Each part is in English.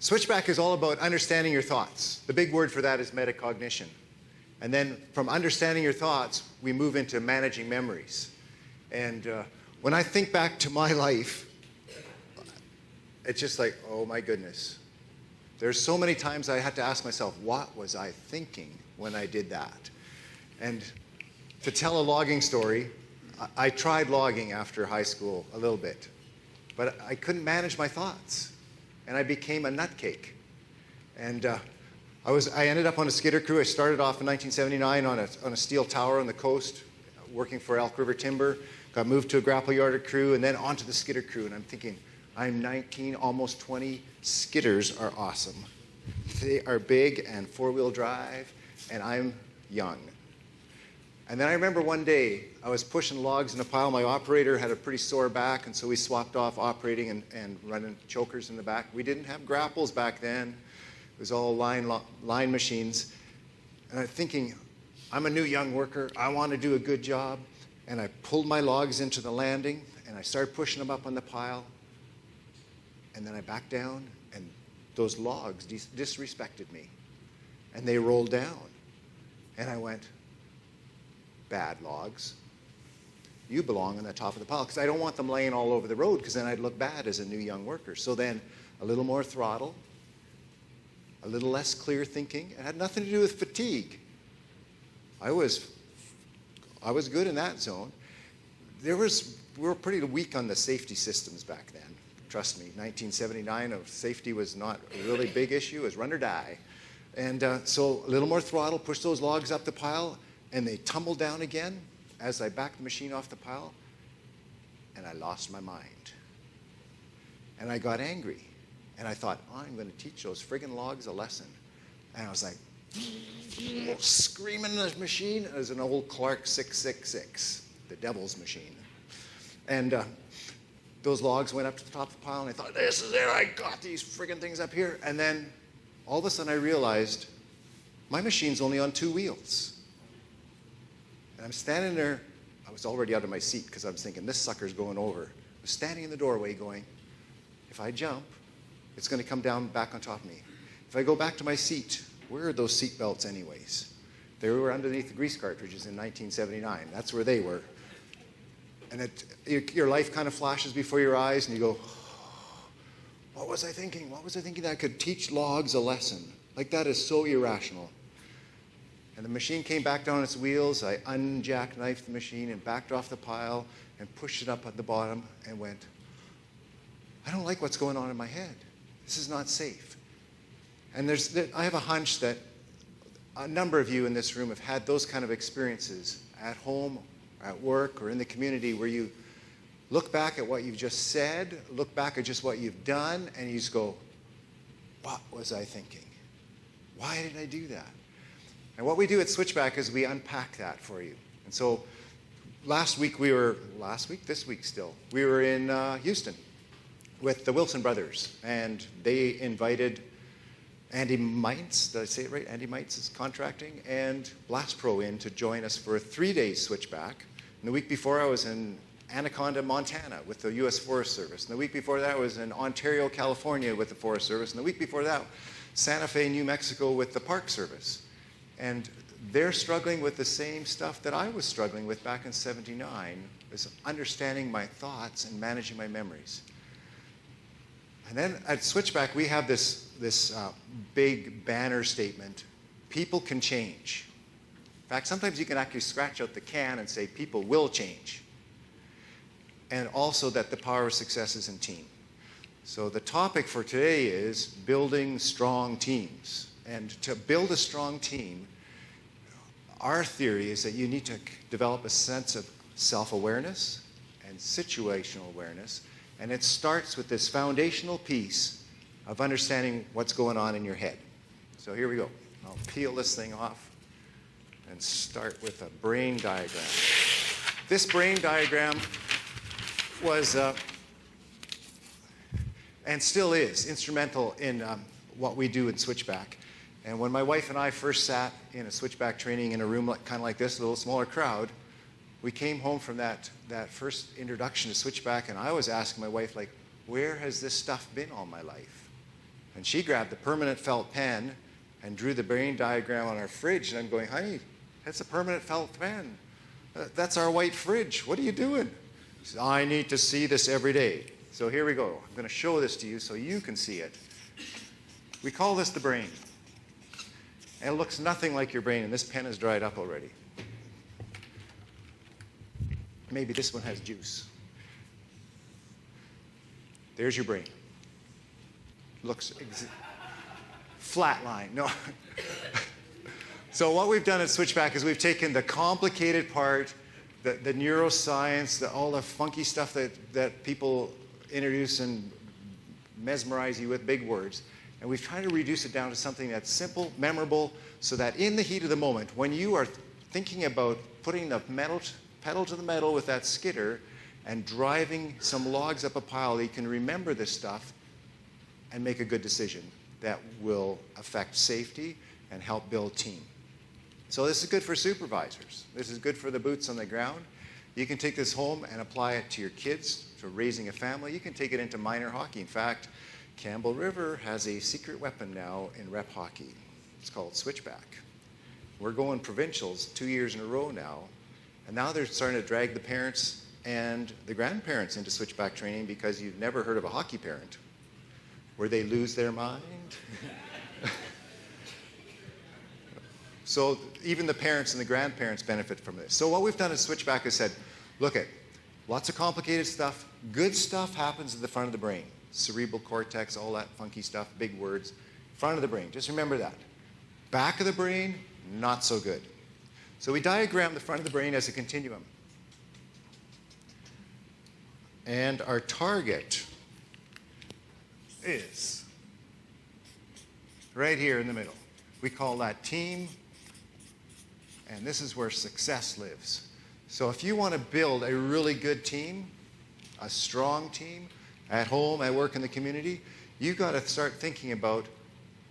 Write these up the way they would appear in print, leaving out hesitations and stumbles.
Switchback is all about understanding your thoughts. The big word for that is metacognition. And then from understanding your thoughts, we move into managing memories. And when I think back to my life, it's just like, oh my goodness. There's so many times I had to ask myself, what was I thinking when I did that? And to tell a logging story, I tried logging after high school a little bit, but I couldn't manage my thoughts, and I became a nutcake. And I ended up on a skidder crew. I started off in 1979 on a steel tower on the coast, working for Elk River Timber, got moved to a grapple yarded crew, and then onto the skidder crew, and I'm thinking, I'm 19, almost 20. Skidders are awesome. They are big and four-wheel drive, and I'm young. And then I remember one day, I was pushing logs in a pile. My operator had a pretty sore back, and so we swapped off operating and running chokers in the back. We didn't have grapples back then. It was all line machines. And I'm thinking, I'm a new young worker. I want to do a good job. And I pulled my logs into the landing, and I started pushing them up on the pile. And then I backed down, and those logs disrespected me. And they rolled down. And I went, bad logs. You belong on the top of the pile, because I don't want them laying all over the road, because then I'd look bad as a new young worker. So then a little more throttle, a little less clear thinking. It had nothing to do with fatigue. I was good in that zone. We were pretty weak on the safety systems back then. Trust me, 1979, safety was not a really big issue. It was run or die. And so a little more throttle, push those logs up the pile, and they tumbled down again as I backed the machine off the pile, and I lost my mind. And I got angry. And I thought, I'm going to teach those friggin' logs a lesson. And I was like, screaming in the machine. It was an old Clark 666, the devil's machine. And those logs went up to the top of the pile, and I thought, this is it, I got these friggin' things up here. And then all of a sudden I realized my machine's only on 2 wheels. And I'm standing there. I was already out of my seat because I was thinking, this sucker's going over. I was standing in the doorway going, if I jump, it's going to come down back on top of me. If I go back to my seat, where are those seat belts anyways? They were underneath the grease cartridges in 1979. That's where they were. And your life kind of flashes before your eyes, and you go, what was I thinking? What was I thinking that I could teach logs a lesson? Like, that is so irrational. And the machine came back down its wheels. I unjackknifed the machine and backed off the pile and pushed it up at the bottom and went, I don't like what's going on in my head. This is not safe. And I have a hunch that a number of you in this room have had those kind of experiences at home, at work, or in the community where you look back at what you've just said, look back at just what you've done, and you just go, what was I thinking? Why did I do that? And what we do at Switchback is we unpack that for you. And so this week we were in Houston with the Wilson brothers, and they invited Andy Mites, did I say it right? Andy Mites is contracting, and Blast Pro in to join us for a 3-day Switchback. And the week before I was in Anaconda, Montana with the U.S. Forest Service. And the week before that I was in Ontario, California with the Forest Service. And the week before that, Santa Fe, New Mexico with the Park Service. And they're struggling with the same stuff that I was struggling with back in '79, is understanding my thoughts and managing my memories. And then at Switchback, we have this big banner statement, people can change. In fact, sometimes you can actually scratch out the can and say, people will change. And also that the power of success is in team. So the topic for today is building strong teams. And to build a strong team, our theory is that you need to develop a sense of self-awareness and situational awareness. And it starts with this foundational piece of understanding what's going on in your head. So here we go. I'll peel this thing off and start with a brain diagram. This brain diagram was, and still is, instrumental in what we do in Switchback. And when my wife and I first sat in a Switchback training in a room kind of like this, a little smaller crowd, we came home from that first introduction to Switchback, and I was asking my wife, like, where has this stuff been all my life? And she grabbed the permanent felt pen and drew the brain diagram on our fridge. And I'm going, honey, that's a permanent felt pen. That's our white fridge. What are you doing? She said, I need to see this every day. So here we go. I'm going to show this to you so you can see it. We call this the brain. And it looks nothing like your brain, and this pen is dried up already. Maybe this one has juice. There's your brain. Looks flat line. No. So what we've done at Switchback is we've taken the complicated part, the neuroscience, all the funky stuff that people introduce and mesmerize you with big words, and we've tried to reduce it down to something that's simple, memorable, so that in the heat of the moment, when you are thinking about putting the pedal to the metal with that skidder and driving some logs up a pile, that you can remember this stuff and make a good decision that will affect safety and help build team. So this is good for supervisors. This is good for the boots on the ground. You can take this home and apply it to your kids, to raising a family. You can take it into minor hockey. In fact, Campbell River has a secret weapon now in rep hockey. It's called Switchback. We're going provincials 2 years in a row now, and now they're starting to drag the parents and the grandparents into Switchback training because you've never heard of a hockey parent where they lose their mind. So even the parents and the grandparents benefit from this. So what we've done at Switchback is said, look at lots of complicated stuff. Good stuff happens at the front of the brain. Cerebral cortex, all that funky stuff, big words. Front of the brain, just remember that. Back of the brain, not so good. So we diagram the front of the brain as a continuum. And our target is right here in the middle. We call that team, and this is where success lives. So if you want to build a really good team, a strong team, at home, at work, in the community, you've got to start thinking about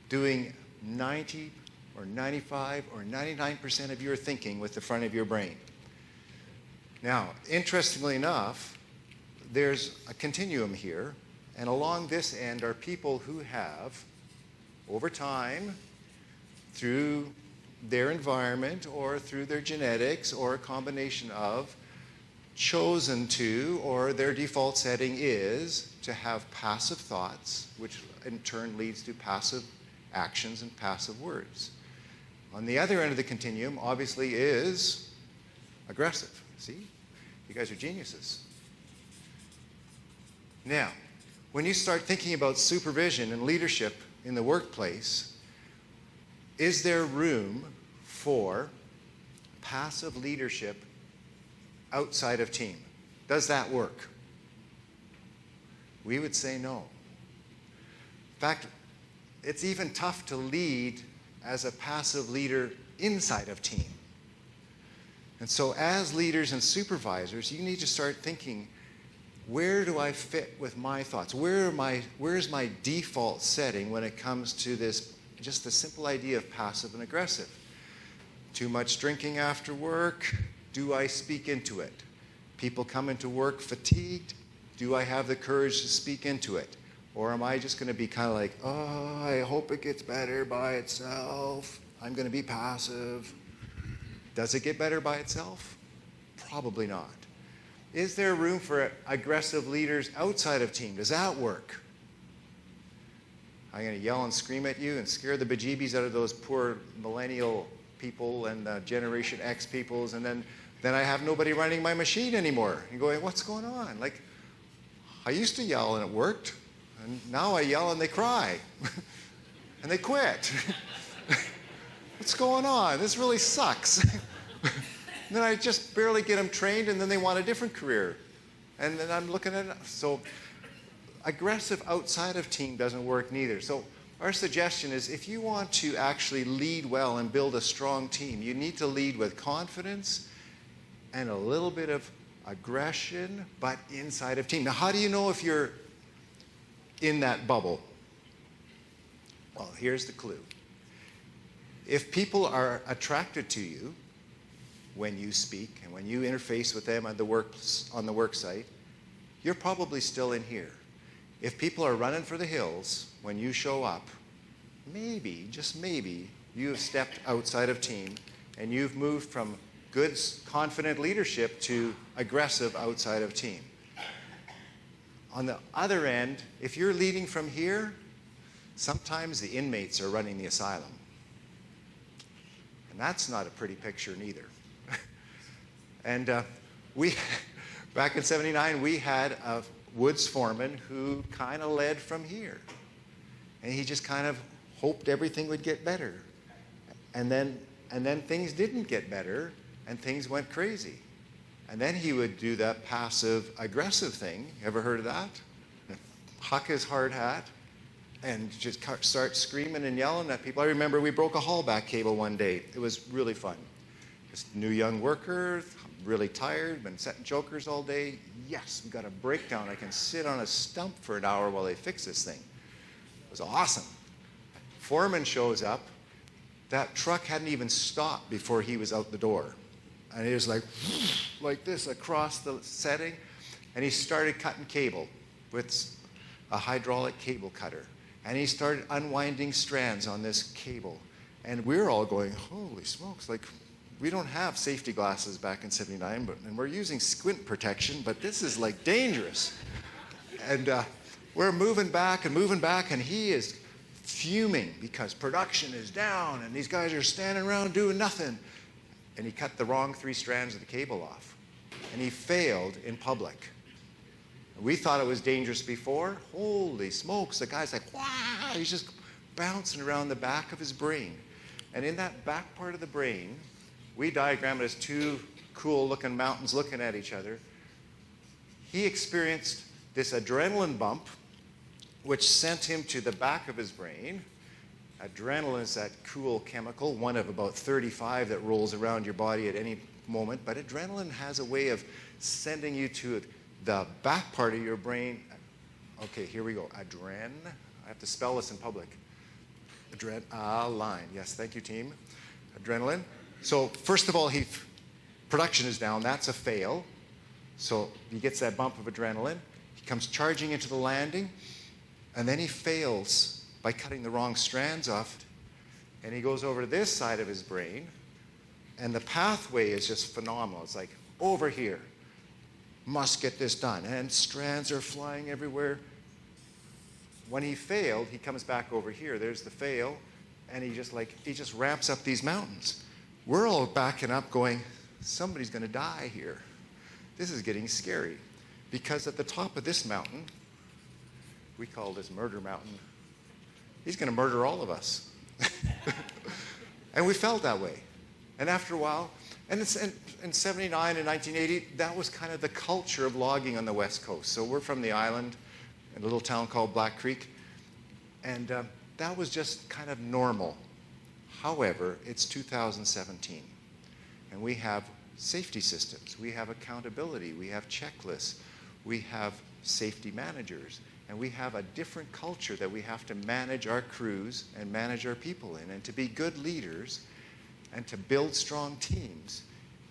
doing 90 or 95 or 99% of your thinking with the front of your brain. Now, interestingly enough, there's a continuum here, and along this end are people who have, over time, through their environment or through their genetics or a combination of, chosen to, or their default setting is to have passive thoughts, which in turn leads to passive actions and passive words. On the other end of the continuum, obviously, is aggressive. See? You guys are geniuses. Now, when you start thinking about supervision and leadership in the workplace, is there room for passive leadership outside of team? Does that work? We would say no. In fact, it's even tough to lead as a passive leader inside of team. And so as leaders and supervisors, you need to start thinking, where do I fit with my thoughts? Where's my default setting when it comes to this, just the simple idea of passive and aggressive? Too much drinking after work? Do I speak into it? People come into work fatigued? Do I have the courage to speak into it? Or am I just going to be kind of like, oh, I hope it gets better by itself. I'm going to be passive. Does it get better by itself? Probably not. Is there room for aggressive leaders outside of team? Does that work? I'm going to yell and scream at you and scare the bejeebies out of those poor millennial people and Generation X peoples, and then I have nobody running my machine anymore. And going, what's going on? Like, I used to yell and it worked, and now I yell and they cry. And they quit. What's going on? This really sucks. And then I just barely get them trained, and then they want a different career. And then I'm looking at it. So aggressive outside of team doesn't work neither. So our suggestion is, if you want to actually lead well and build a strong team, you need to lead with confidence and a little bit of aggression, but inside of team. Now, how do you know if you're in that bubble? Well, here's the clue. If people are attracted to you when you speak and when you interface with them on the work site, you're probably still in here. if people are running for the hills when you show up, maybe, just maybe, you have stepped outside of team and you've moved from good, confident leadership to aggressive outside of team. On the other end, if you're leading from here, sometimes the inmates are running the asylum. And that's not a pretty picture neither. And back in '79, we had a woods foreman who kind of led from here. And he just kind of hoped everything would get better. And then things didn't get better, and things went crazy. And then he would do that passive-aggressive thing. You ever heard of that? Huck his hard hat and just start screaming and yelling at people. I remember we broke a haulback cable one day. It was really fun. Just new young worker, really tired, been setting chokers all day. Yes, we got a breakdown. I can sit on a stump for an hour while they fix this thing. It was awesome. Foreman shows up. That truck hadn't even stopped before he was out the door. And he was like this across the setting. And he started cutting cable with a hydraulic cable cutter. And he started unwinding strands on this cable. And we were all going, holy smokes, like, we don't have safety glasses back in '79, and we're using squint protection, but this is like dangerous. And we're moving back, and he is fuming because production is down, and these guys are standing around doing nothing. And he cut the wrong 3 strands of the cable off. And he failed in public. We thought it was dangerous before. Holy smokes, the guy's like, wow, he's just bouncing around the back of his brain. And in that back part of the brain, we diagrammed it as 2 cool-looking mountains looking at each other. He experienced this adrenaline bump, which sent him to the back of his brain. Adrenaline is that cool chemical, one of about 35 that rolls around your body at any moment. But adrenaline has a way of sending you to the back part of your brain. Okay, here we go. I have to spell this in public. Line. Yes, thank you, team. Adrenaline. So first of all, production is down. That's a fail. So he gets that bump of adrenaline. He comes charging into the landing, and then he fails by cutting the wrong strands off. And he goes over to this side of his brain, and the pathway is just phenomenal. It's like, over here, must get this done. And strands are flying everywhere. When he failed, he comes back over here. There's the fail, and he just ramps up these mountains. We're all backing up going, somebody's going to die here. This is getting scary. Because at the top of this mountain, we call this Murder Mountain, he's going to murder all of us. And we felt that way. And after a while, and it's in '79 and 1980, that was kind of the culture of logging on the West Coast. So we're from the island in a little town called Black Creek. And that was just kind of normal. However, it's 2017, and we have safety systems, we have accountability, we have checklists, we have safety managers, and we have a different culture that we have to manage our crews and manage our people in. And to be good leaders and to build strong teams,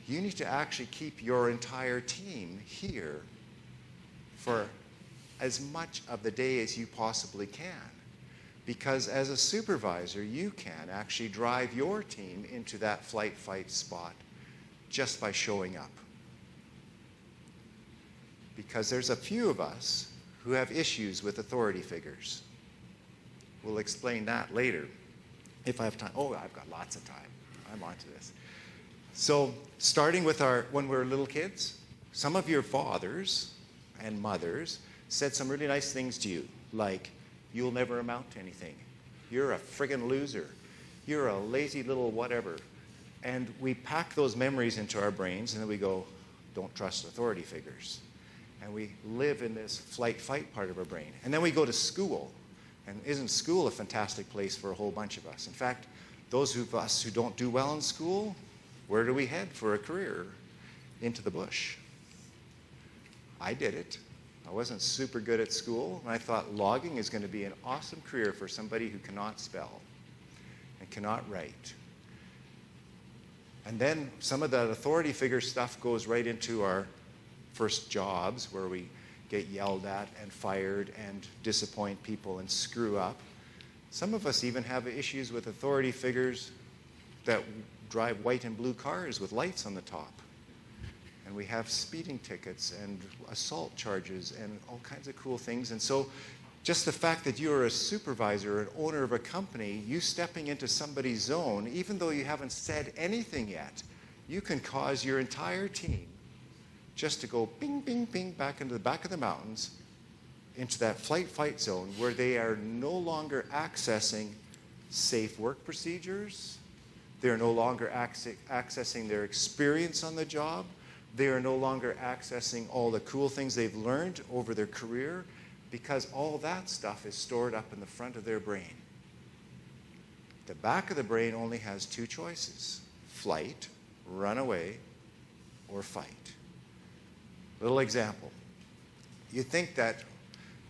you need to actually keep your entire team here for as much of the day as you possibly can. Because as a supervisor, you can actually drive your team into that flight-fight spot just by showing up. Because there's a few of us who have issues with authority figures. We'll explain that later if I have time. Oh, I've got lots of time. I'm onto this. So starting with when we were little kids, some of your fathers and mothers said some really nice things to you, like, you'll never amount to anything. You're a friggin' loser. You're a lazy little whatever. And we pack those memories into our brains, and then we go, don't trust authority figures. And we live in this flight-fight part of our brain. And then we go to school. And isn't school a fantastic place for a whole bunch of us? In fact, those of us who don't do well in school, where do we head for a career? Into the bush. I did it. I wasn't super good at school, and I thought logging is going to be an awesome career for somebody who cannot spell and cannot write. And then some of that authority figure stuff goes right into our first jobs, where we get yelled at and fired and disappoint people and screw up. Some of us even have issues with authority figures that drive white and blue cars with lights on the top. And we have speeding tickets and assault charges and all kinds of cool things. And so just the fact that you're a supervisor, an owner of a company, you stepping into somebody's zone, even though you haven't said anything yet, you can cause your entire team just to go bing, bing, bing back into the back of the mountains, into that flight-fight zone where they are no longer accessing safe work procedures. They're no longer accessing their experience on the job. They are no longer accessing all the cool things they've learned over their career, because all that stuff is stored up in the front of their brain. The back of the brain only has two choices: flight, run away, or fight. Little example. You think that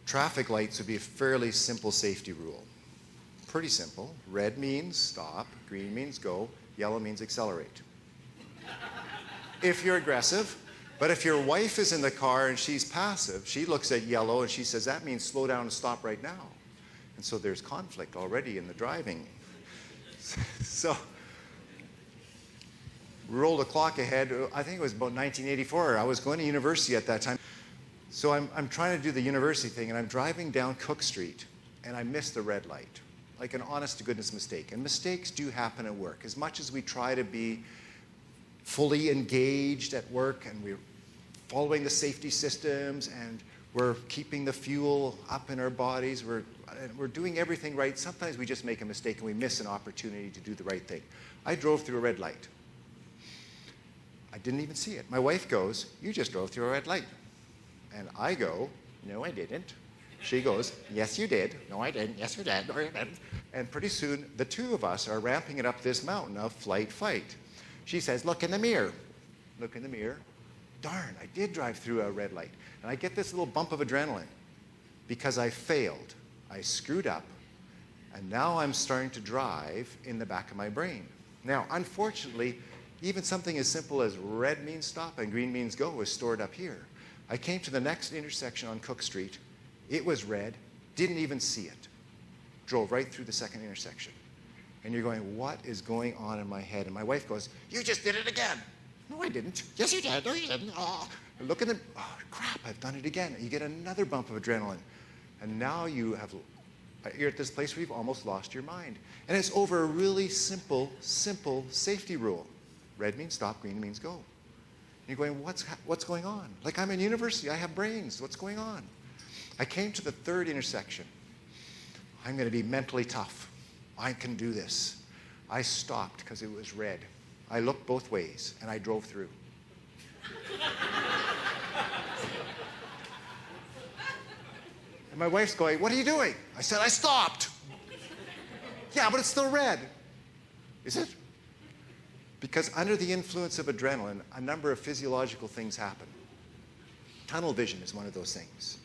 traffic lights would be a fairly simple safety rule. Pretty simple. Red means stop, green means go, yellow means accelerate. If you're aggressive. But if your wife is in the car and she's passive, she looks at yellow and she says, that means slow down and stop right now. And so there's conflict already in the driving. So roll the clock ahead. I think it was about 1984. I was going to university at that time. So I'm trying to do the university thing, and I'm driving down Cook Street, and I missed the red light. Like an honest-to-goodness mistake. And mistakes do happen at work. As much as we try to be fully engaged at work, and we're following the safety systems, and we're keeping the fuel up in our bodies, we're doing everything right. Sometimes we just make a mistake and we miss an opportunity to do the right thing. I drove through a red light. I didn't even see it. My wife goes, you just drove through a red light. And I go, no, I didn't. She goes, yes, you did. No, I didn't. Yes, you did. No, you didn't. And pretty soon, the two of us are ramping it up this mountain of flight, fight. She says, look in the mirror. Look in the mirror. Darn, I did drive through a red light. And I get this little bump of adrenaline because I failed. I screwed up. And now I'm starting to drive in the back of my brain. Now, unfortunately, even something as simple as red means stop and green means go is stored up here. I came to the next intersection on Cook Street. It was red. Didn't even see it. Drove right through the second intersection. And you're going, what is going on in my head? And my wife goes, you just did it again. No, I didn't. Yes, you did. No, you didn't. Oh. Look at the, oh, crap, I've done it again. You get another bump of adrenaline. And now you're at this place where you've almost lost your mind. And it's over a really simple safety rule. Red means stop, green means go. And you're going, what's going on? Like, I'm in university. I have brains. What's going on? I came to the third intersection. I'm going to be mentally tough. I can do this. I stopped because it was red. I looked both ways, and I drove through. And my wife's going, what are you doing? I said, I stopped. Yeah, but it's still red. Is it? Because under the influence of adrenaline, a number of physiological things happen. Tunnel vision is one of those things.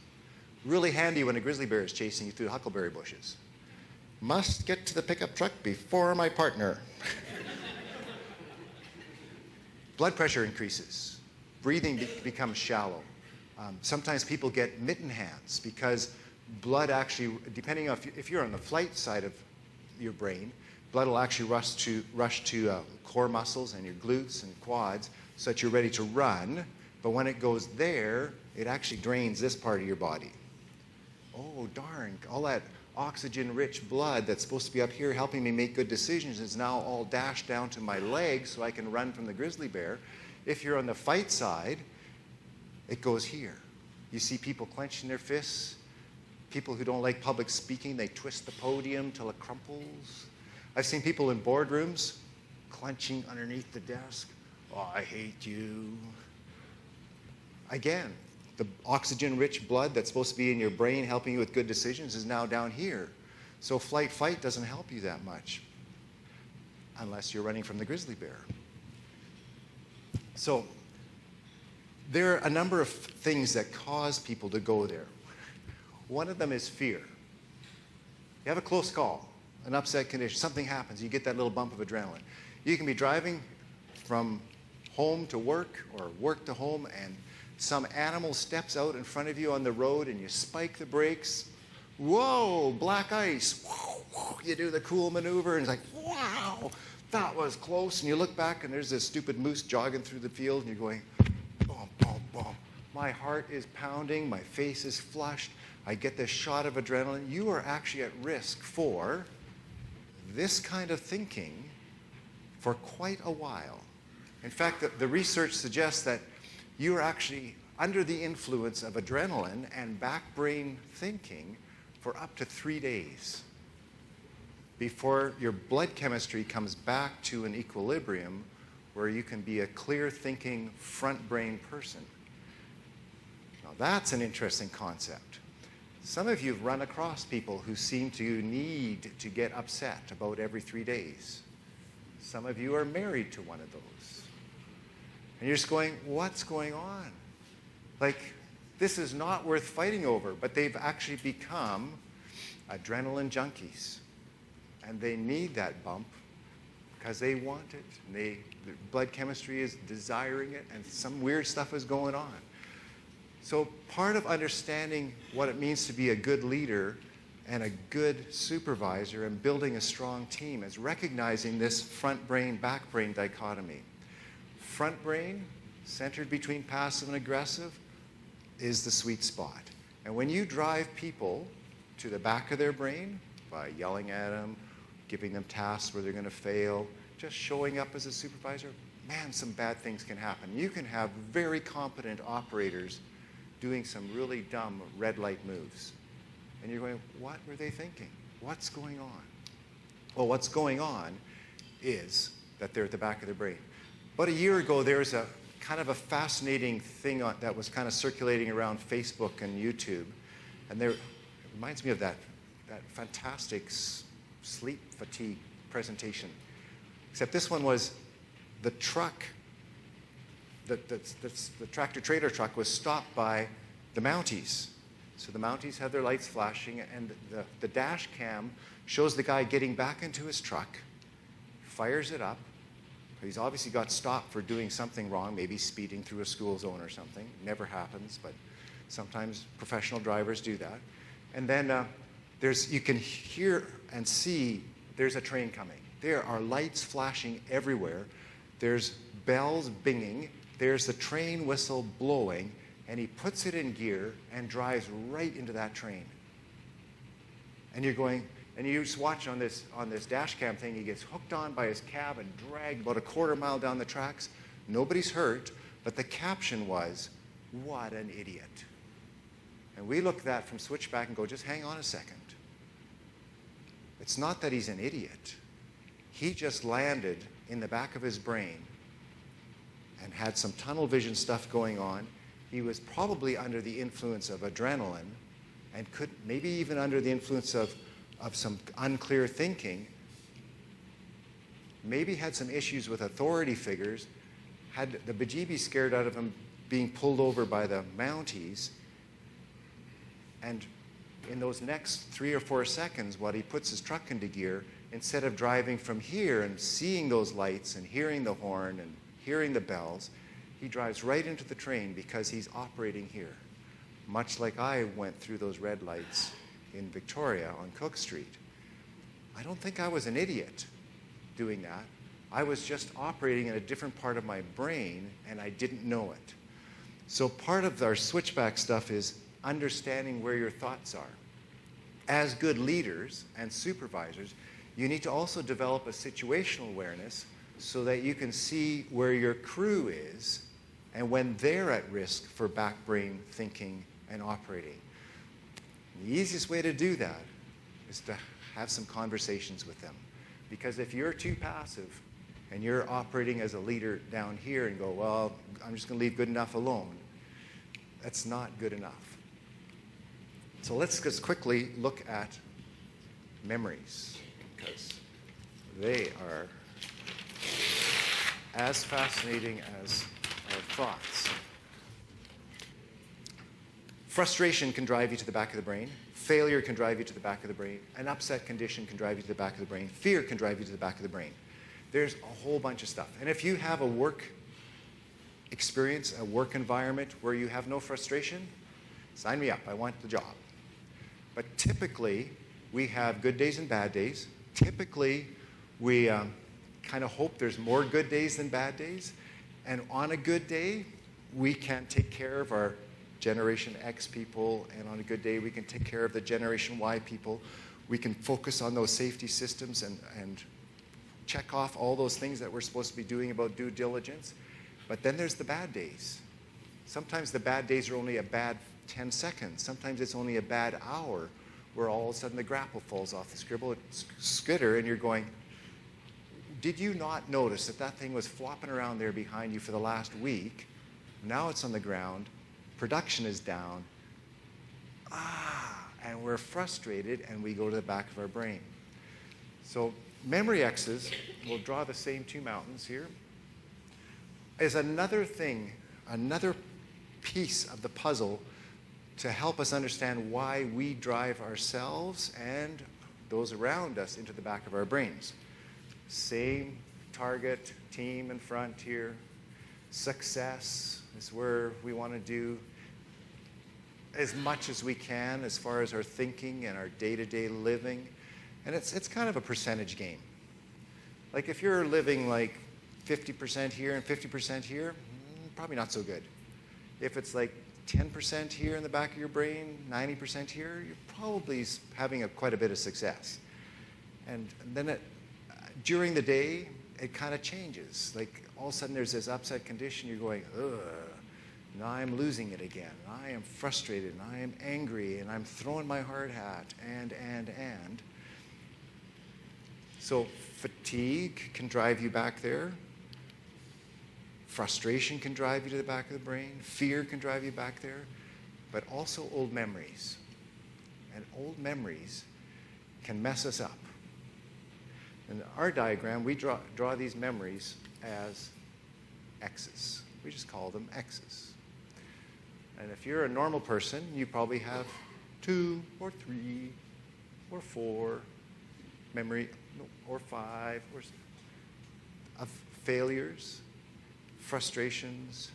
Really handy when a grizzly bear is chasing you through the huckleberry bushes. Must get to the pickup truck before my partner. Blood pressure increases. Breathing becomes shallow. Sometimes people get mitten hands because blood actually, depending on if you're on the flight side of your brain, blood will actually rush to core muscles and your glutes and quads so that you're ready to run. But when it goes there, it actually drains this part of your body. Oh, darn, all that oxygen-rich blood that's supposed to be up here helping me make good decisions is now all dashed down to my legs so I can run from the grizzly bear. If you're on the fight side, it goes here. You see people clenching their fists. People who don't like public speaking, they twist the podium till it crumples. I've seen people in boardrooms clenching underneath the desk. Oh, I hate you. Again, the oxygen-rich blood that's supposed to be in your brain helping you with good decisions is now down here. So flight, fight doesn't help you that much unless you're running from the grizzly bear. So there are a number of things that cause people to go there. One of them is fear. You have a close call, an upset condition, something happens, you get that little bump of adrenaline. You can be driving from home to work or work to home and some animal steps out in front of you on the road and you spike the brakes. Whoa, black ice. You do the cool maneuver and it's like, wow, that was close. And you look back and there's this stupid moose jogging through the field and you're going, boom, boom, boom. My heart is pounding, my face is flushed. I get this shot of adrenaline. You are actually at risk for this kind of thinking for quite a while. In fact, the research suggests that you are actually under the influence of adrenaline and back brain thinking for up to 3 days before your blood chemistry comes back to an equilibrium where you can be a clear thinking front brain person. Now that's an interesting concept. Some of you have run across people who seem to need to get upset about every 3 days. Some of you are married to one of those. And you're just going, what's going on? Like, this is not worth fighting over, but they've actually become adrenaline junkies. And they need that bump because they want it. And their blood chemistry is desiring it, and some weird stuff is going on. So part of understanding what it means to be a good leader and a good supervisor and building a strong team is recognizing this front brain, back brain dichotomy. Front brain, centered between passive and aggressive, is the sweet spot. And when you drive people to the back of their brain by yelling at them, giving them tasks where they're going to fail, just showing up as a supervisor, man, some bad things can happen. You can have very competent operators doing some really dumb red light moves. And you're going, what were they thinking? What's going on? Well, what's going on is that they're at the back of their brain. About a year ago, there was a kind of a fascinating thing that was kind of circulating around Facebook and YouTube. And it reminds me of that fantastic sleep fatigue presentation. Except this one was the truck, the tractor-trailer truck was stopped by the Mounties. So the Mounties have their lights flashing, and the dash cam shows the guy getting back into his truck, fires it up. He's obviously got stopped for doing something wrong, maybe speeding through a school zone or something. Never happens, but sometimes professional drivers do that. And then you can hear and see there's a train coming. There are lights flashing everywhere. There's bells binging. There's the train whistle blowing, and he puts it in gear and drives right into that train. And you're going, and you just watch on this dash cam thing, he gets hooked on by his cab and dragged about a quarter mile down the tracks. Nobody's hurt, but the caption was, what an idiot. And we look at that from Switchback and go, just hang on a second. It's not that he's an idiot. He just landed in the back of his brain and had some tunnel vision stuff going on. He was probably under the influence of adrenaline and could maybe even under the influence of some unclear thinking, maybe had some issues with authority figures, had the bejeebies scared out of him being pulled over by the Mounties, and in those next 3 or 4 seconds, while he puts his truck into gear, instead of driving from here and seeing those lights and hearing the horn and hearing the bells, he drives right into the train because he's operating here. Much like I went through those red lights in Victoria on Cook Street. I don't think I was an idiot doing that. I was just operating in a different part of my brain and I didn't know it. So part of our Switchback stuff is understanding where your thoughts are. As good leaders and supervisors, you need to also develop a situational awareness so that you can see where your crew is and when they're at risk for back brain thinking and operating. The easiest way to do that is to have some conversations with them. Because if you're too passive and you're operating as a leader down here and go, well, I'm just going to leave good enough alone, that's not good enough. So let's just quickly look at memories, because they are as fascinating as our thoughts. Frustration can drive you to the back of the brain. Failure can drive you to the back of the brain. An upset condition can drive you to the back of the brain. Fear can drive you to the back of the brain. There's a whole bunch of stuff. And if you have a work experience a work environment where you have no frustration? Sign me up. I want the job. But typically, we have good days and bad days. Typically, we kind of hope there's more good days than bad days. And on a good day, we can take care of our Generation X people, and on a good day, we can take care of the Generation Y people. We can focus on those safety systems and check off all those things that we're supposed to be doing about due diligence. But then there's the bad days. Sometimes the bad days are only a bad 10 seconds. Sometimes it's only a bad hour where all of a sudden the grapple falls off the skidder, and you're going, did you not notice that that thing was flopping around there behind you for the last week? Now it's on the ground. Production is down. And we're frustrated, and we go to the back of our brain. So memory X's, we'll draw the same two mountains here, is another thing, another piece of the puzzle to help us understand why we drive ourselves and those around us into the back of our brains. Same target, team in front here. Success is where we want to do as much as we can as far as our thinking and our day-to-day living. And it's kind of a percentage game. Like if you're living like 50% here and 50% here, probably not so good. If it's like 10% here in the back of your brain, 90% here, you're probably having quite a bit of success. And then during the day, it kind of changes. Like all of a sudden there's this upset condition, you're going, ugh, now I'm losing it again. I am frustrated, and I am angry, and I'm throwing my hard hat, and. So fatigue can drive you back there. Frustration can drive you to the back of the brain. Fear can drive you back there. But also old memories. And old memories can mess us up. In our diagram, we draw these memories as X's. We just call them X's. And if you're a normal person, you probably have 2 or 3 or 4 memory, or 5 of failures, frustrations,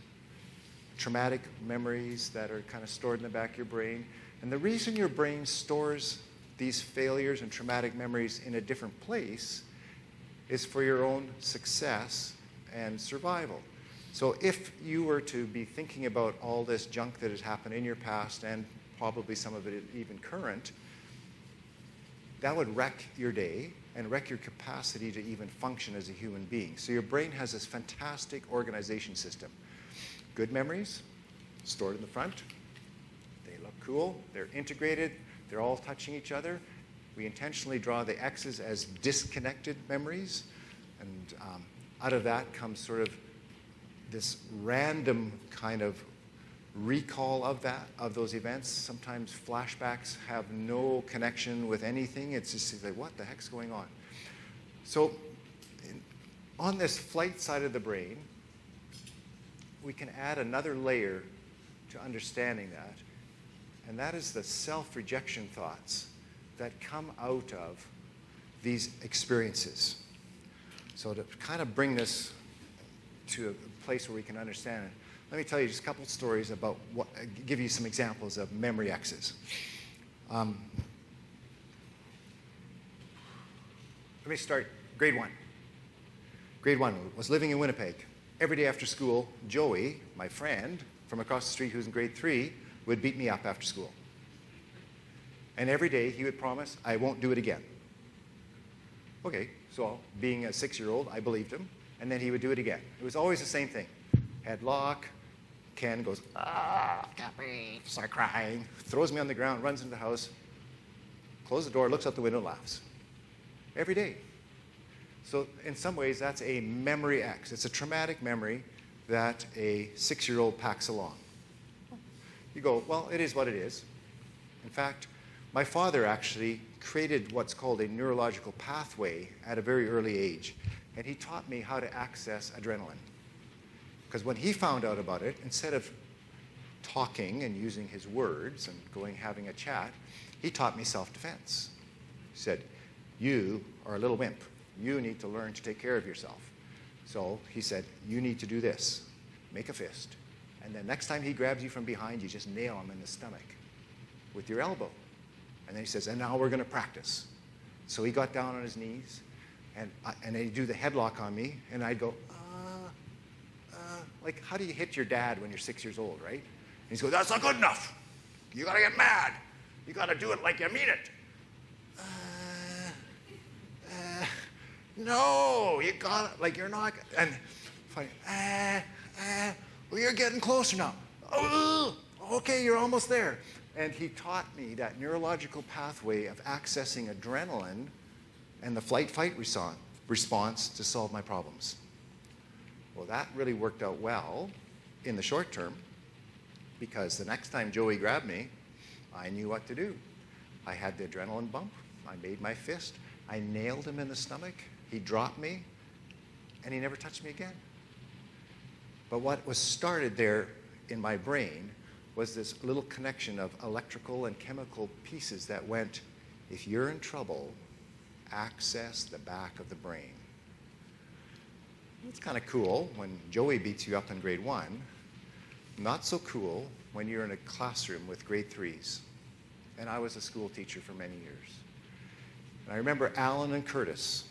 traumatic memories that are kind of stored in the back of your brain. And the reason your brain stores these failures and traumatic memories in a different place is for your own success and survival. So if you were to be thinking about all this junk that has happened in your past, and probably some of it even current, that would wreck your day and wreck your capacity to even function as a human being. So your brain has this fantastic organization system. Good memories, stored in the front. They look cool. They're integrated. They're all touching each other. We intentionally draw the X's as disconnected memories. And out of that comes sort of this random kind of recall of those events. Sometimes flashbacks have no connection with anything. It's just like, what the heck's going on? So on this flight side of the brain, we can add another layer to understanding that, and that is the self-rejection thoughts that come out of these experiences. So to kind of bring this to a place where we can understand it, let me tell you just a couple of stories about give you some examples of memory X's. Let me start grade 1. Grade 1 was living in Winnipeg. Every day after school, Joey, my friend from across the street who's in grade 3, would beat me up after school. And every day he would promise, I won't do it again. Okay, so being a 6-year-old, I believed him, and then he would do it again. It was always the same thing. Headlock. Ken goes, can't breathe, start crying, throws me on the ground, runs into the house, closes the door, looks out the window, laughs. Every day. So in some ways, that's a memory X. It's a traumatic memory that a 6-year-old packs along. You go, well, it is what it is. In fact, my father actually created what's called a neurological pathway at a very early age, and he taught me how to access adrenaline. Because when he found out about it, instead of talking and using his words and having a chat, he taught me self-defense. He said, you are a little wimp. You need to learn to take care of yourself. So he said, you need to do this. make a fist. And then next time he grabs you from behind, you just nail him in the stomach with your elbow. And then he says, and now we're going to practice. So he got down on his knees, and then he'd do the headlock on me, and I'd go, like, how do you hit your dad when you're 6 years old, right? And he's going, that's not good enough. You got to get mad. You got to do it like you mean it. No, you got it, like you're not, and funny, well, you're getting closer now. Oh, okay, you're almost there. And he taught me that neurological pathway of accessing adrenaline and the flight-fight response to solve my problems. Well, that really worked out well in the short term, because the next time Joey grabbed me, I knew what to do. I had the adrenaline bump. I made my fist. I nailed him in the stomach. He dropped me, and he never touched me again. But what was started there in my brain was this little connection of electrical and chemical pieces that went, if you're in trouble, access the back of the brain. It's kind of cool when Joey beats you up in grade 1. Not so cool when you're in a classroom with grade 3s. And I was a school teacher for many years. And I remember Alan and Curtis.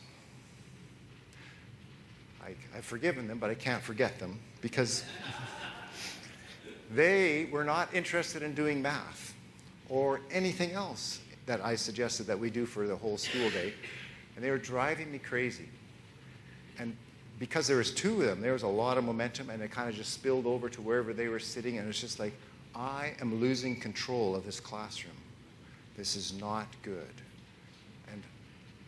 I've forgiven them, but I can't forget them, because they were not interested in doing math or anything else that I suggested that we do for the whole school day. And they were driving me crazy. And because there was 2 of them, there was a lot of momentum, and it kind of just spilled over to wherever they were sitting, and it was just like, I am losing control of this classroom. This is not good. And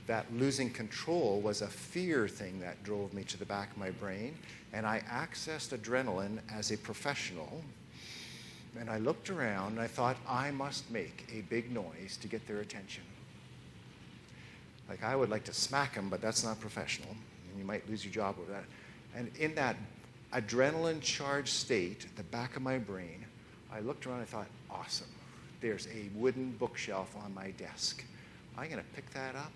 that losing control was a fear thing that drove me to the back of my brain, and I accessed adrenaline as a professional, and I looked around, and I thought, I must make a big noise to get their attention. Like, I would like to smack them, but that's not professional. You might lose your job over that. And in that adrenaline-charged state, at the back of my brain, I looked around and I thought, awesome. There's a wooden bookshelf on my desk. I'm going to pick that up.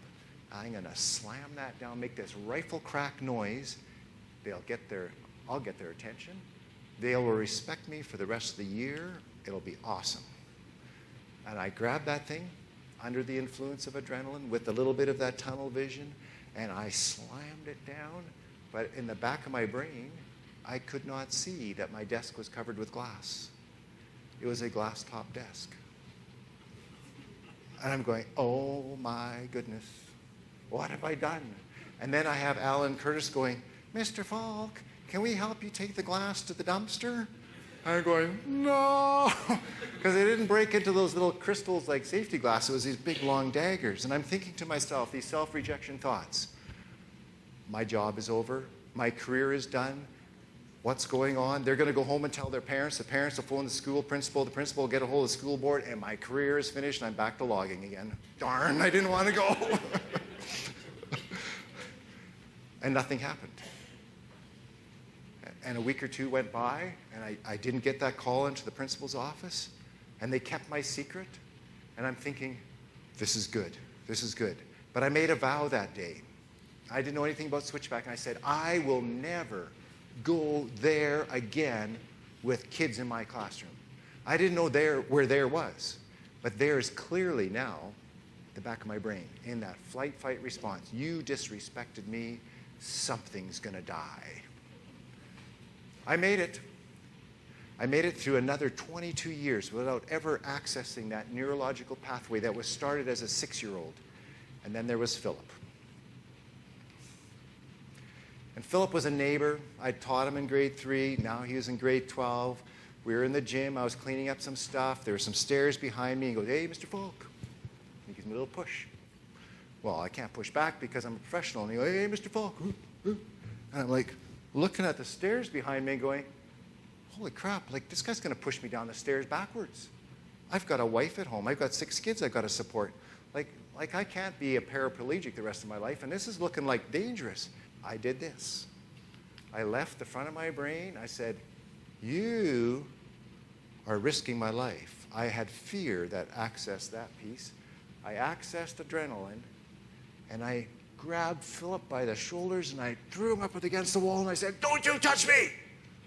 I'm going to slam that down, make this rifle crack noise. I'll get their attention. They will respect me for the rest of the year. It'll be awesome. And I grabbed that thing under the influence of adrenaline with a little bit of that tunnel vision, and I slammed it down, but in the back of my brain, I could not see that my desk was covered with glass. It was a glass-top desk. And I'm going, oh my goodness, what have I done? And then I have Alan Curtis going, Mr. Falk, can we help you take the glass to the dumpster? I'm going, no, because they didn't break into those little crystals like safety glass. It was these big, long daggers. And I'm thinking to myself, these self-rejection thoughts. My job is over. My career is done. What's going on? They're going to go home and tell their parents. The parents will phone the school principal. The principal will get a hold of the school board, and my career is finished, and I'm back to logging again. Darn, I didn't want to go. And nothing happened. And a week or 2 went by, and I didn't get that call into the principal's office, and they kept my secret. And I'm thinking, this is good. This is good. But I made a vow that day. I didn't know anything about Switchback, and I said, I will never go there again with kids in my classroom. I didn't know where there was, but there is clearly now the back of my brain in that flight-fight response. You disrespected me, something's going to die. I made it. I made it through another 22 years without ever accessing that neurological pathway that was started as a 6-year-old. And then there was Philip. And Philip was a neighbor. I taught him in grade 3. Now he was in grade 12. We were in the gym. I was cleaning up some stuff. There were some stairs behind me. He goes, hey, Mr. Falk. He gives me a little push. Well, I can't push back because I'm a professional. And he goes, hey, Mr. Falk. And I'm like looking at the stairs behind me going, holy crap, like this guy's going to push me down the stairs backwards. I've got a wife at home. I've got 6 kids I've got to support. Like I can't be a paraplegic the rest of my life, and this is looking like dangerous. I did this. I left the front of my brain. I said, you are risking my life. I had fear that accessed that piece. I accessed adrenaline, and I grabbed Philip by the shoulders, and I threw him up against the wall, and I said, don't you touch me!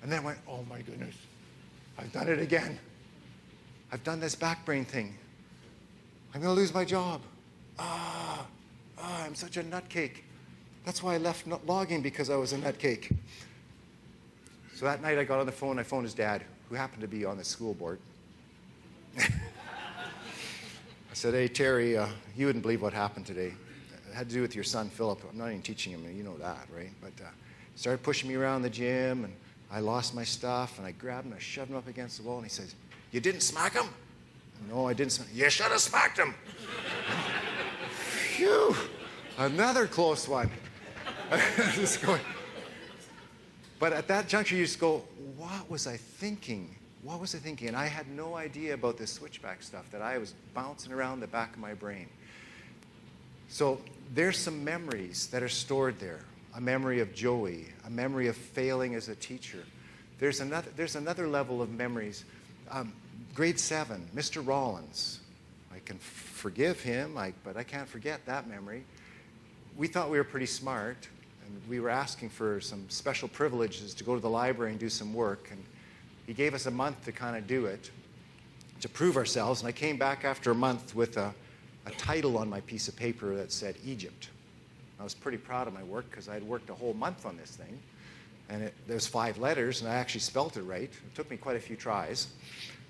And then I went, oh my goodness, I've done it again. I've done this back brain thing. I'm going to lose my job. I'm such a nutcake. That's why I left logging, because I was a nutcake. So that night I got on the phone. I phoned his dad, who happened to be on the school board. I said, hey, Terry, you wouldn't believe what happened today. It had to do with your son, Philip. I'm not even teaching him, you know that, right? But he started pushing me around the gym, and I lost my stuff, and I grabbed him, I shoved him up against the wall, and he says, you didn't smack him? No, I didn't smack him. You should have smacked him. Phew, another close one. Just going. But at that juncture, you just go, what was I thinking? What was I thinking? And I had no idea about this switchback stuff, that I was bouncing around the back of my brain. So there's some memories that are stored there. A memory of Joey, a memory of failing as a teacher. There's another level of memories. Grade 7, Mr. Rollins. I can forgive him, but I can't forget that memory. We thought we were pretty smart, and we were asking for some special privileges to go to the library and do some work. And he gave us a month to kind of do it, to prove ourselves. And I came back after a month with a title on my piece of paper that said Egypt. I was pretty proud of my work, because I had worked a whole month on this thing. And there's 5 letters, and I actually spelt it right. It took me quite a few tries.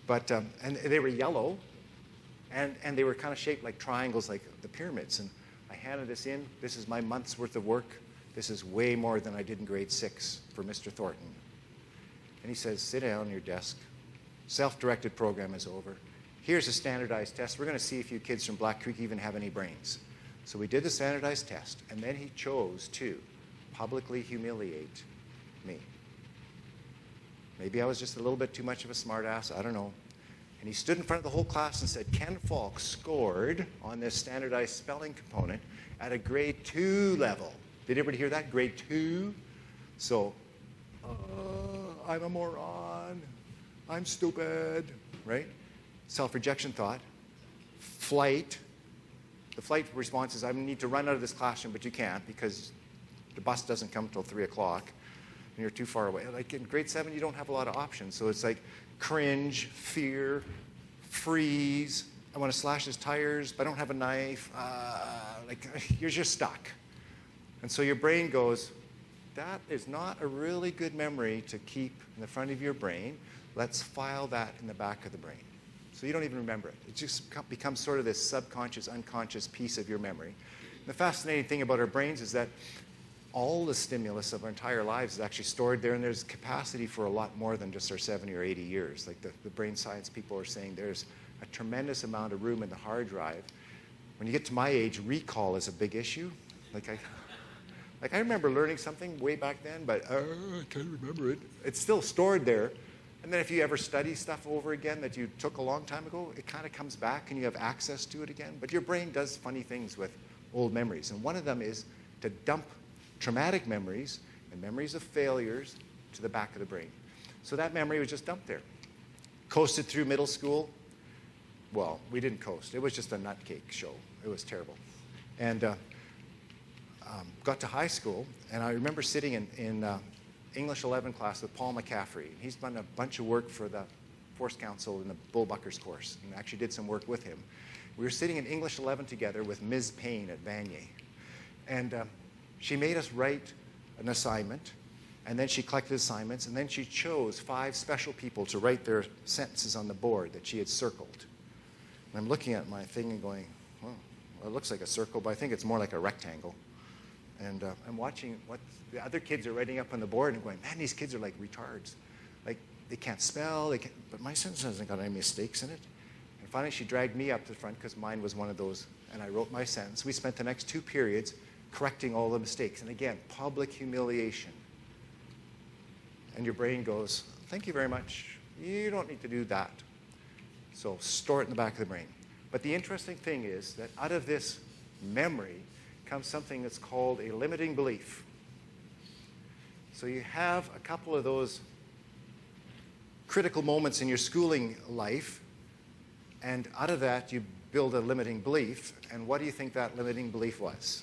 But, and they were yellow, and they were kind of shaped like triangles, like the pyramids. And I handed this in. This is my month's worth of work. This is way more than I did in grade 6 for Mr. Thornton. And he says, sit down on your desk. Self-directed program is over. Here's a standardized test. We're going to see if you kids from Black Creek even have any brains. So we did the standardized test, and then he chose to publicly humiliate me. Maybe I was just a little bit too much of a smart ass, I don't know. And he stood in front of the whole class and said, Ken Falk scored on this standardized spelling component at a grade 2 level. Did everybody hear that? Grade 2? So, I'm a moron. I'm stupid, right? Self-rejection thought. Flight. The flight response is, I need to run out of this classroom, but you can't, because the bus doesn't come until 3 o'clock, and you're too far away. Like in grade 7, you don't have a lot of options. So it's like cringe, fear, freeze. I want to slash his tires, but I don't have a knife. Like you're just stuck. And so your brain goes, that is not a really good memory to keep in the front of your brain. Let's file that in the back of the brain. So you don't even remember it. It just becomes sort of this subconscious, unconscious piece of your memory. And the fascinating thing about our brains is that all the stimulus of our entire lives is actually stored there, and there's capacity for a lot more than just our 70 or 80 years. Like the brain science people are saying there's a tremendous amount of room in the hard drive. When you get to my age, recall is a big issue. Like I remember learning something way back then, but I can't remember it. It's still stored there. And then if you ever study stuff over again that you took a long time ago, it kind of comes back and you have access to it again. But your brain does funny things with old memories. And one of them is to dump traumatic memories and memories of failures to the back of the brain. So that memory was just dumped there. Coasted through middle school. Well, we didn't coast. It was just a nutcake show. It was terrible. And got to high school, and I remember sitting in English 11 class with Paul McCaffrey. He's done a bunch of work for the Force Council in the Bull Buckers course, and actually did some work with him. We were sitting in English 11 together with Ms. Payne at Vanier. And she made us write an assignment, and then she collected assignments, and then she chose 5 special people to write their sentences on the board that she had circled. And I'm looking at my thing and going, well, it looks like a circle, but I think it's more like a rectangle. And I'm watching what the other kids are writing up on the board and going, man, these kids are like retards. Like, they can't spell, but my sentence hasn't got any mistakes in it. And finally, she dragged me up to the front because mine was one of those, and I wrote my sentence. We spent the next 2 periods correcting all the mistakes. And again, public humiliation. And your brain goes, thank you very much. You don't need to do that. So store it in the back of the brain. But the interesting thing is that out of this memory comes something that's called a limiting belief. So you have a couple of those critical moments in your schooling life, and out of that you build a limiting belief. And what do you think that limiting belief was?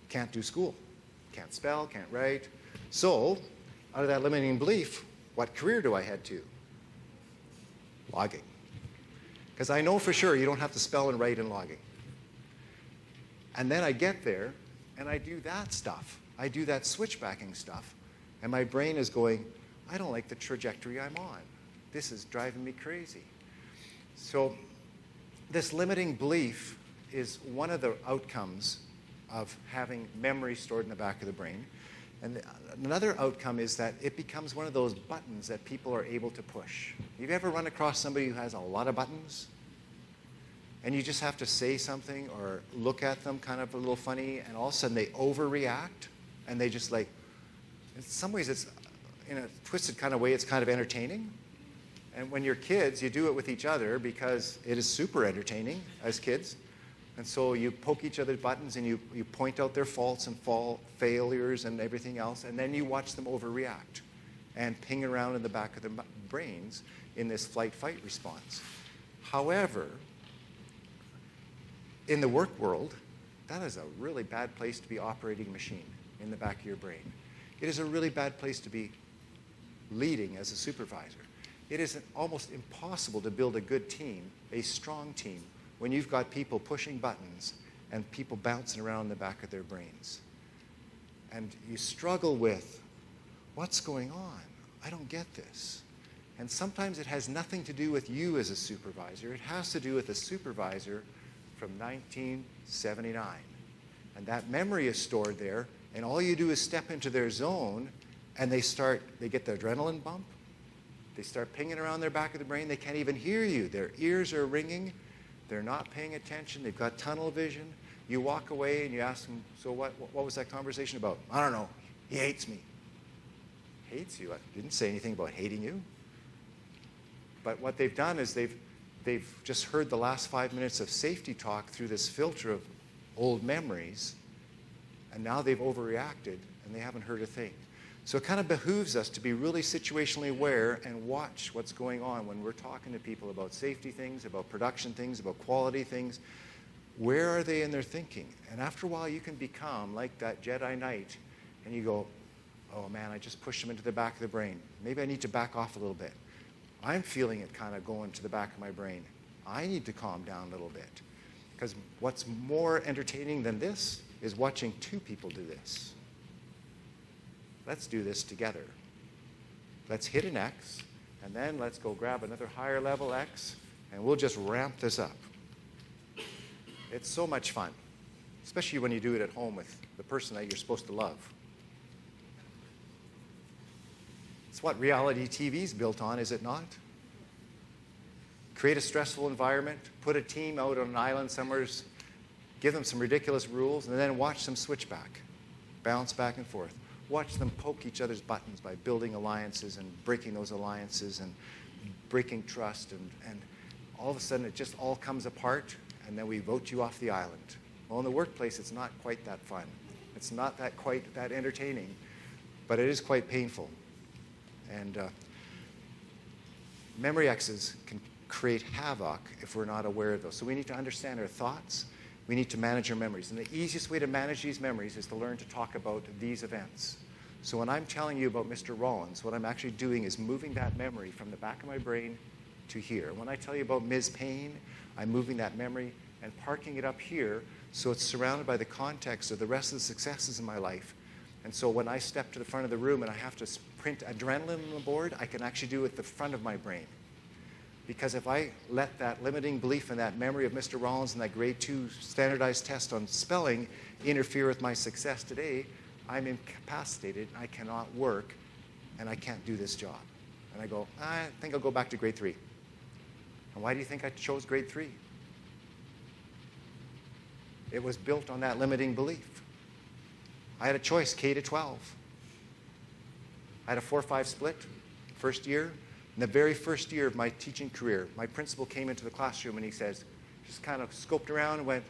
Can't do school. can't spell, can't write. So, out of that limiting belief, what career do I head to? Logging. Because I know for sure you don't have to spell and write in logging. And then I get there, and I do that stuff. I do that switchbacking stuff. And my brain is going, I don't like the trajectory I'm on. This is driving me crazy. So this limiting belief is one of the outcomes of having memory stored in the back of the brain. And another outcome is that it becomes one of those buttons that people are able to push. You've ever run across somebody who has a lot of buttons? And you just have to say something or look at them kind of a little funny, and all of a sudden they overreact, and they just like, in some ways it's, in a twisted kind of way, it's kind of entertaining. And when you're kids, you do it with each other because it is super entertaining as kids. And so you poke each other's buttons and you point out their faults and failures and everything else, and then you watch them overreact and ping around in the back of their brains in this flight-fight response. However, in the work world, that is a really bad place to be operating a machine in the back of your brain. It is a really bad place to be leading as a supervisor. It is almost impossible to build a good team, a strong team, when you've got people pushing buttons and people bouncing around in the back of their brains. And you struggle with, what's going on? I don't get this. And sometimes it has nothing to do with you as a supervisor. It has to do with a supervisor from 1979. And that memory is stored there, and all you do is step into their zone, and they get the adrenaline bump. They start pinging around their back of the brain. They can't even hear you. Their ears are ringing. They're not paying attention. They've got tunnel vision. You walk away and you ask them, so what was that conversation about? I don't know. He hates me. Hates you? I didn't say anything about hating you. But what they've done is they've just heard the last 5 minutes of safety talk through this filter of old memories, and now they've overreacted and they haven't heard a thing. So it kind of behooves us to be really situationally aware and watch what's going on when we're talking to people about safety things, about production things, about quality things. Where are they in their thinking? And after a while, you can become like that Jedi Knight, and you go, oh man, I just pushed them into the back of the brain. Maybe I need to back off a little bit. I'm feeling it kind of going to the back of my brain. I need to calm down a little bit. Because what's more entertaining than this is watching two people do this. Let's do this together. Let's hit an X, and then let's go grab another higher level X, and we'll just ramp this up. It's so much fun, especially when you do it at home with the person that you're supposed to love. It's what reality TV is built on, is it not? Create a stressful environment, put a team out on an island somewhere, give them some ridiculous rules, and then watch them switch back, bounce back and forth. Watch them poke each other's buttons by building alliances and breaking those alliances and breaking trust, and all of a sudden it just all comes apart, and then we vote you off the island. Well, in the workplace, it's not quite that fun. It's not quite that entertaining, but it is quite painful. And memory X's can create havoc if we're not aware of those. So we need to understand our thoughts. We need to manage our memories. And the easiest way to manage these memories is to learn to talk about these events. So when I'm telling you about Mr. Rollins, what I'm actually doing is moving that memory from the back of my brain to here. When I tell you about Ms. Payne, I'm moving that memory and parking it up here so it's surrounded by the context of the rest of the successes in my life. And so when I step to the front of the room and I have to print adrenaline on the board, I can actually do it at the front of my brain. Because if I let that limiting belief and that memory of Mr. Rollins and that grade 2 standardized test on spelling interfere with my success today, I'm incapacitated, I cannot work, and I can't do this job. And I go, I think I'll go back to grade 3. And why do you think I chose grade 3? It was built on that limiting belief. I had a choice, K to 12. I had a 4-5 split, first year. In the very first year of my teaching career, my principal came into the classroom and he says, just kind of scoped around and went,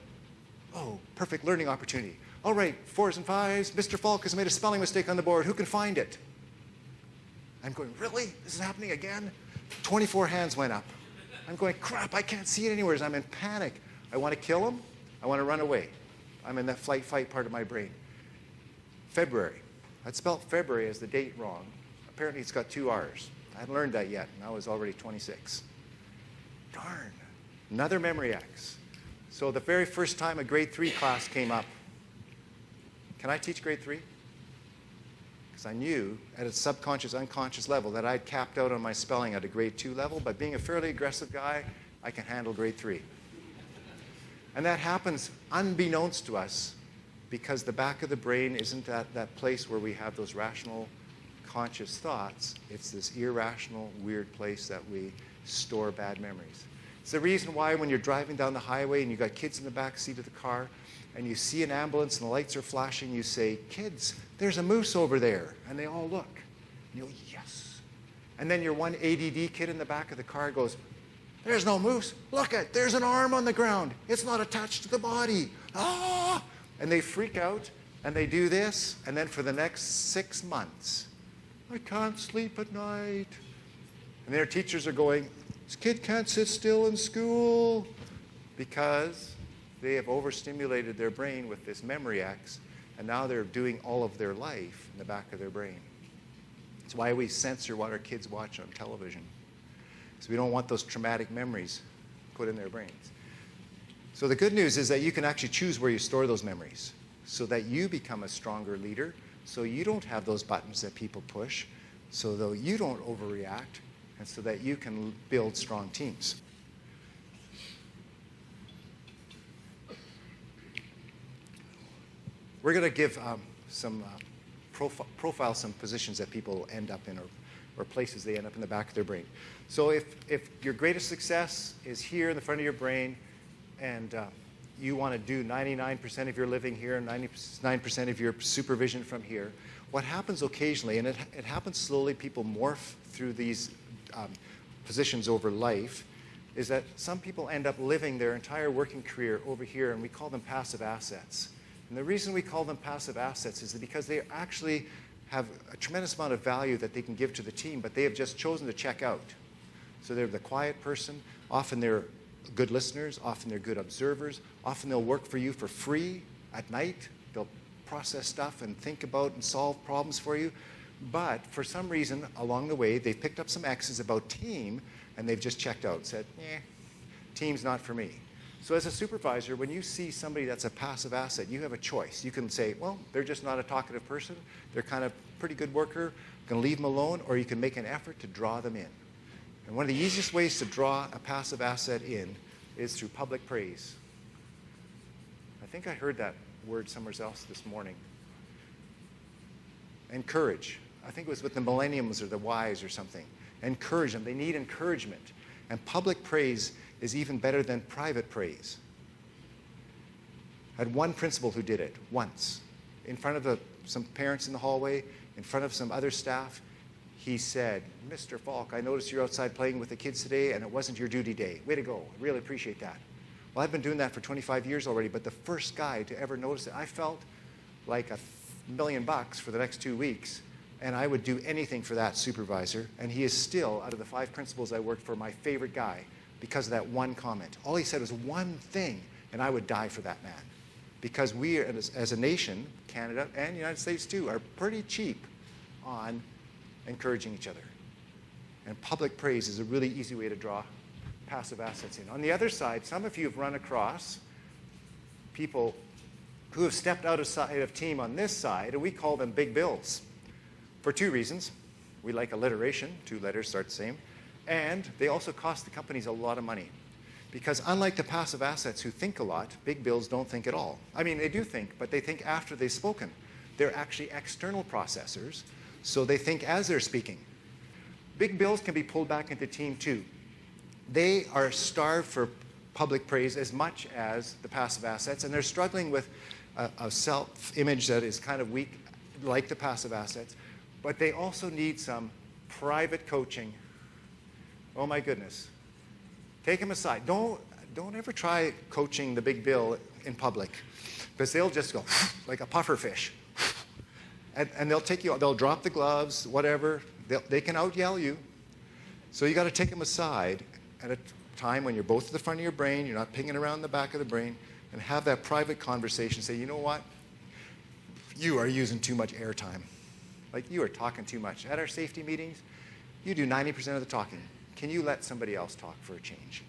oh, perfect learning opportunity. All right, 4s and 5s, Mr. Falk has made a spelling mistake on the board. Who can find it? I'm going, really? This is happening again? 24 hands went up. I'm going, crap, I can't see it anywhere. I'm in panic. I want to kill him. I want to run away. I'm in that flight-fight part of my brain. February. I'd spelled February as the date wrong. Apparently it's got 2 R's. I hadn't learned that yet, and I was already 26. Darn. Another memory X. So the very first time a grade 3 class came up, can I teach grade 3? Because I knew at a subconscious, unconscious level that I'd capped out on my spelling at a grade 2 level, but being a fairly aggressive guy, I can handle grade 3. And that happens unbeknownst to us because the back of the brain isn't that place where we have those rational, conscious thoughts. It's this irrational, weird place that we store bad memories. It's the reason why when you're driving down the highway and you've got kids in the back seat of the car and you see an ambulance and the lights are flashing, you say, "Kids, there's a moose over there." And they all look. And you go, "Yes." And then your one ADD kid in the back of the car goes, "There's no moose. Look it, there's an arm on the ground. It's not attached to the body. Ah!" And they freak out and they do this, and then for the next 6 months, "I can't sleep at night." And their teachers are going, "This kid can't sit still in school," because they have overstimulated their brain with this memory X, and now they're doing all of their life in the back of their brain. It's why we censor what our kids watch on television. So we don't want those traumatic memories put in their brains. So the good news is that you can actually choose where you store those memories so that you become a stronger leader, so you don't have those buttons that people push, so that you don't overreact, and so that you can build strong teams. We're going to give profile some positions that people end up in, or places they end up in the back of their brain. So if your greatest success is here in the front of your brain, and you want to do 99% of your living here and 99% of your supervision from here, what happens occasionally, and it happens slowly, people morph through these positions over life, is that some people end up living their entire working career over here, and we call them passive assets. And the reason we call them passive assets is that because they actually have a tremendous amount of value that they can give to the team, but they have just chosen to check out. So they're the quiet person. Often they're good listeners. Often they're good observers. Often they'll work for you for free at night. They'll process stuff and think about and solve problems for you. But for some reason along the way, they've picked up some X's about team, and they've just checked out, said, team's not for me. So as a supervisor, when you see somebody that's a passive asset, you have a choice. You can say, well, they're just not a talkative person. They're kind of pretty good worker. You can leave them alone, or you can make an effort to draw them in. And one of the easiest ways to draw a passive asset in is through public praise. I think I heard that word somewhere else this morning. Encourage. I think it was with the millenniums or the Ys or something. Encourage them. They need encouragement. And public praise is even better than private praise. I had one principal who did it once. In front of some parents in the hallway, in front of some other staff, he said, "Mr. Falk, I noticed you're outside playing with the kids today, and it wasn't your duty day. Way to go. I really appreciate that." Well, I've been doing that for 25 years already, but the first guy to ever notice it, I felt like $1 million for the next 2 weeks, and I would do anything for that supervisor, and he is still, out of the 5 principals I worked for, my favorite guy because of that one comment. All he said was one thing, and I would die for that man. Because we, as a nation, Canada and the United States too, are pretty cheap on encouraging each other. And public praise is a really easy way to draw passive assets in. On the other side, some of you have run across people who have stepped out of team on this side, and we call them big bills for 2 reasons. We like alliteration, 2 letters start the same, and they also cost the companies a lot of money. Because unlike the passive assets who think a lot, big bills don't think at all. I mean, they do think, but they think after they've spoken. They're actually external processors, so they think as they're speaking. Big bills can be pulled back into team too. They are starved for public praise as much as the passive assets, and they're struggling with a self-image that is kind of weak, like the passive assets, but they also need some private coaching. Oh my goodness. Take them aside. Don't ever try coaching the big bill in public, because they'll just go like a puffer fish. And they'll drop the gloves, whatever. They can out-yell you. So you got to take them aside at a time when you're both at the front of your brain, you're not pinging around the back of the brain, and have that private conversation. Say, you know what? you are using too much airtime. Like, you are talking too much. At our safety meetings, you do 90% of the talking. Can you let somebody else talk for a change?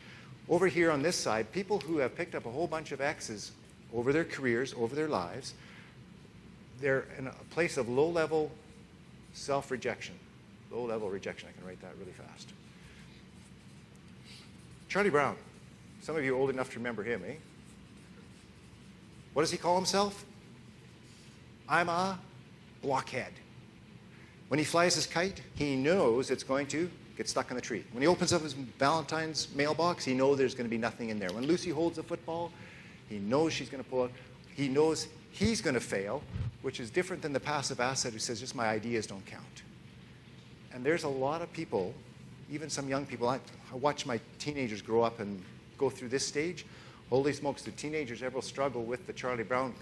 Over here on this side, people who have picked up a whole bunch of X's over their careers, over their lives, they're in a place of low-level self-rejection. Low-level rejection. I can write that really fast. Charlie Brown. Some of you are old enough to remember him, eh? What does he call himself? I'm a blockhead. When he flies his kite, he knows it's going to get stuck in the tree. When he opens up his Valentine's mailbox, he knows there's going to be nothing in there. When Lucy holds a football, he knows she's going to pull it. He knows he's going to fail, which is different than the passive asset who says, just my ideas don't count. And there's a lot of people, even some young people. I watch my teenagers grow up and go through this stage. Holy smokes, do teenagers ever struggle with the Charlie Brown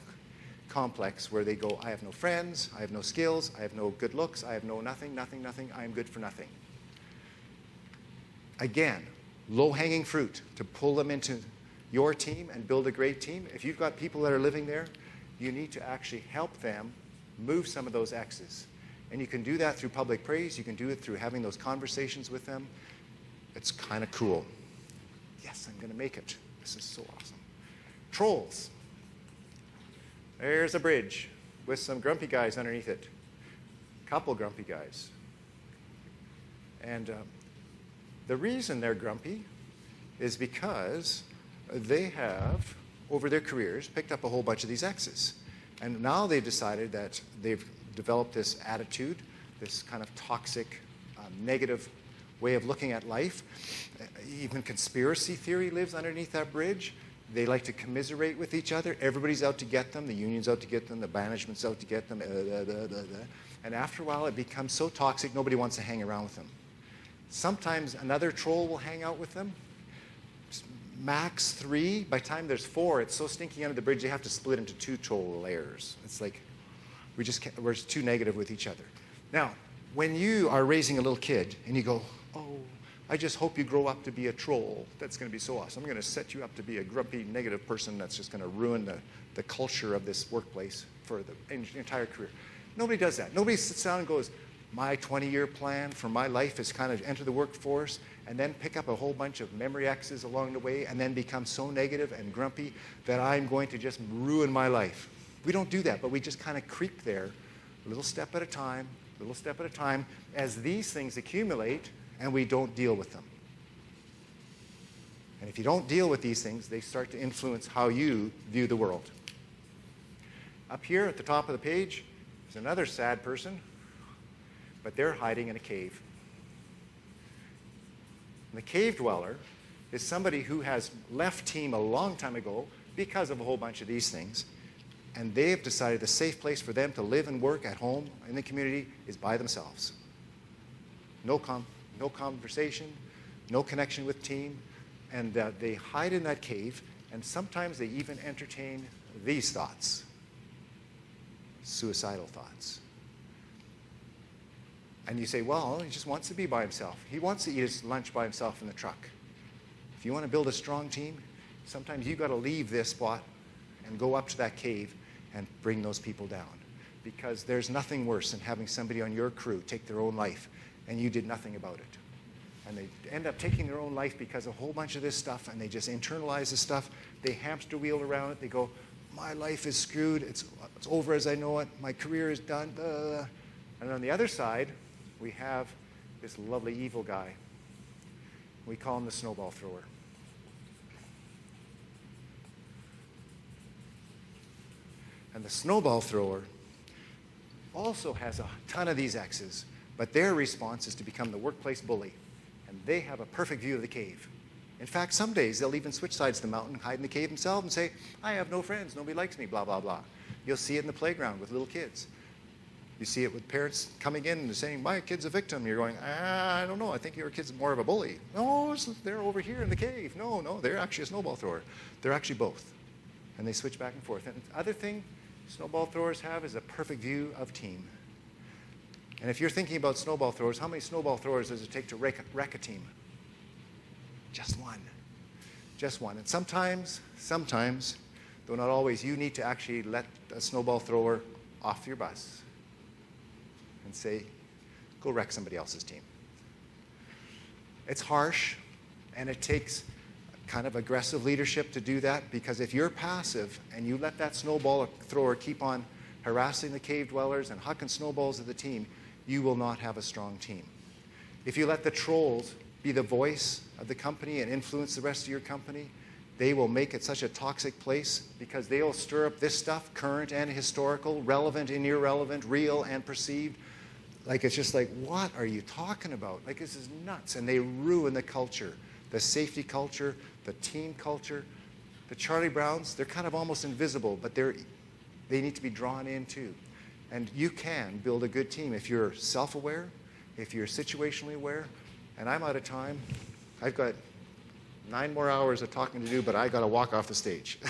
complex where they go, I have no friends, I have no skills, I have no good looks, I have no nothing, I am good for nothing. Again, low-hanging fruit to pull them into your team and build a great team. If you've got people that are living there, you need to actually help them move some of those X's. And you can do that through public praise. You can do it through having those conversations with them. It's kind of cool. Yes, I'm going to make it. This is so awesome. Trolls. There's a bridge with some grumpy guys underneath it. Couple grumpy guys. And the reason they're grumpy is because they have, over their careers, picked up a whole bunch of these X's. And now they've decided that they've developed this attitude, this kind of toxic, negative way of looking at life. Even conspiracy theory lives underneath that bridge. They like to commiserate with each other. Everybody's out to get them. The union's out to get them. The management's out to get them. And after a while, it becomes so toxic, nobody wants to hang around with them. Sometimes another troll will hang out with them. Max 3. By the time there's 4, it's so stinky under the bridge, they have to split into 2 troll layers. It's like we're too negative with each other. Now, when you are raising a little kid and you go, oh, I just hope you grow up to be a troll. That's going to be so awesome. I'm going to set you up to be a grumpy, negative person that's just going to ruin the culture of this workplace for the entire career. Nobody does that. Nobody sits down and goes, my 20-year plan for my life is kind of enter the workforce and then pick up a whole bunch of memory X's along the way and then become so negative and grumpy that I'm going to just ruin my life. We don't do that, but we just kind of creep there, a little step at a time, as these things accumulate and we don't deal with them. And if you don't deal with these things, they start to influence how you view the world. Up here at the top of the page is another sad person, but they're hiding in a cave. And the cave dweller is somebody who has left team a long time ago because of a whole bunch of these things. And they've decided the safe place for them to live and work at home in the community is by themselves. No conversation, no connection with team. And they hide in that cave, and sometimes they even entertain these thoughts, suicidal thoughts. And you say, well, he just wants to be by himself. He wants to eat his lunch by himself in the truck. If you want to build a strong team, sometimes you've got to leave this spot and go up to that cave and bring those people down. Because there's nothing worse than having somebody on your crew take their own life and you did nothing about it. And they end up taking their own life because of a whole bunch of this stuff, and they just internalize the stuff. They hamster wheel around it. They go, my life is screwed. It's over as I know it. My career is done. And on the other side, we have this lovely evil guy. We call him the snowball thrower. And the snowball thrower also has a ton of these X's, but their response is to become the workplace bully. And they have a perfect view of the cave. In fact, some days they'll even switch sides of the mountain, hide in the cave themselves and say, I have no friends, nobody likes me, blah, blah, blah. You'll see it in the playground with little kids. You see it with parents coming in and saying, my kid's a victim. You're going, I don't know, I think your kid's more of a bully. No, they're over here in the cave. No, they're actually a snowball thrower. They're actually both. And they switch back and forth. And the other thing snowball throwers have is a perfect view of team. And if you're thinking about snowball throwers, how many snowball throwers does it take to wreck a team? Just one. Just one. And sometimes, though not always, you need to actually let a snowball thrower off your bus and say, go wreck somebody else's team. It's harsh, and it takes kind of aggressive leadership to do that, because if you're passive and you let that snowball thrower keep on harassing the cave dwellers and hucking snowballs at the team, you will not have a strong team. If you let the trolls be the voice of the company and influence the rest of your company, they will make it such a toxic place, because they will stir up this stuff, current and historical, relevant and irrelevant, real and perceived. Like, it's just like, what are you talking about? Like, this is nuts. And they ruin the culture, the safety culture, the team culture. The Charlie Browns, they're kind of almost invisible, but they need to be drawn in too. And you can build a good team if you're self-aware, if you're situationally aware. And I'm out of time. I've got 9 more hours of talking to do, but I got to walk off the stage.